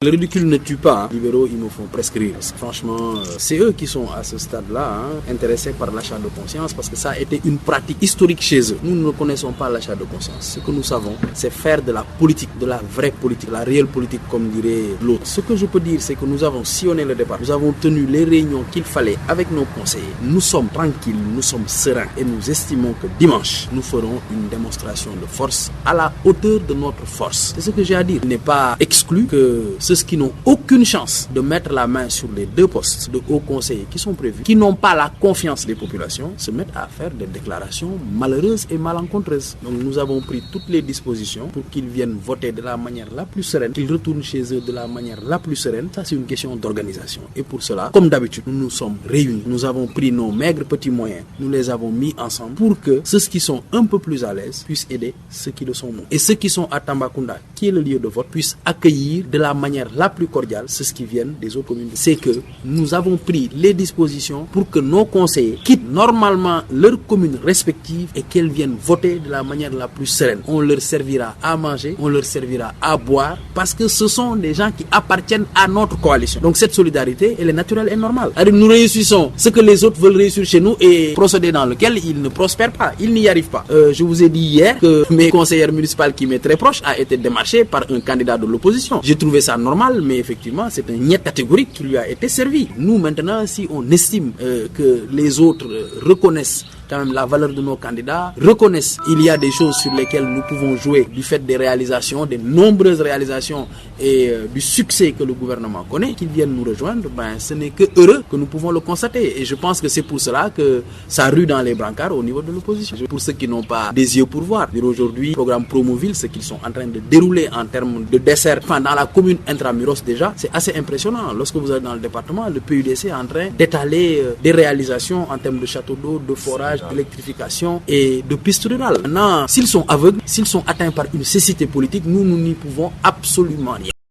Le ridicule ne tue pas, hein. Les libéraux, ils me font presque rire. Franchement, c'est eux qui sont à ce stade-là, intéressés par l'achat de conscience, parce que ça a été une pratique historique chez eux. Nous ne connaissons pas l'achat de conscience. Ce que nous savons, c'est faire de la politique, de la vraie politique, la réelle politique, comme dirait l'autre. Ce que je peux dire, c'est que nous avons sillonné le départ. Nous avons tenu les réunions qu'il fallait avec nos conseillers. Nous sommes tranquilles, nous sommes sereins et nous estimons que dimanche, nous ferons une démonstration de force à la hauteur de notre force. C'est ce que j'ai à dire. Il n'est pas exclu que ceux qui n'ont aucune chance de mettre la main sur les 2 postes de hauts conseillers qui sont prévus, qui n'ont pas la confiance des populations, se mettent à faire des déclarations malheureuses et malencontreuses. Donc nous avons pris toutes les dispositions pour qu'ils viennent voter de la manière la plus sereine, qu'ils retournent chez eux de la manière la plus sereine. Ça, c'est une question d'organisation. Et pour cela, comme d'habitude, nous nous sommes réunis. Nous avons pris nos maigres petits moyens, nous les avons mis ensemble pour que ceux qui sont un peu plus à l'aise puissent aider ceux qui le sont moins. Et ceux qui sont à Tambacounda, qui est le lieu de vote, puissent accueillir de la manière la plus cordiale ceux qui viennent des autres communes. C'est que nous avons pris les dispositions pour que nos conseillers quittent normalement leurs communes respectives et qu'elles viennent voter de la manière la plus sereine. On leur servira à manger, on leur servira à boire, parce que ce sont des gens qui appartiennent à notre coalition. Donc cette solidarité, elle est naturelle et normale. Alors, nous réussissons ce que les autres veulent réussir chez nous et procéder dans lequel ils ne prospèrent pas, ils n'y arrivent pas. Je vous ai dit hier que mes conseillères municipales qui m'est très proche a été démarchée par un candidat de l'opposition. J'ai trouvé ça normal, mais effectivement, c'est un niet catégorique qui lui a été servi. Nous, maintenant, si on estime que les autres reconnaissent quand même la valeur de nos candidats, reconnaissent il y a des choses sur lesquelles nous pouvons jouer du fait des réalisations, des nombreuses réalisations et du succès que le gouvernement connaît, qu'ils viennent nous rejoindre, ce n'est que heureux que nous pouvons le constater. Et je pense que c'est pour cela que ça rue dans les brancards au niveau de l'opposition. Pour ceux qui n'ont pas des yeux pour voir, aujourd'hui, le programme Promoville, ce qu'ils sont en train de dérouler en termes de dessert, dans la commune intramuros déjà, c'est assez impressionnant. Lorsque vous êtes dans le département, le PUDC est en train d'étaler des réalisations en termes de châteaux d'eau, de forage, d'électrification et de pistes rurales. Maintenant, s'ils sont aveugles, s'ils sont atteints par une cécité politique, nous n'y pouvons absolument rien.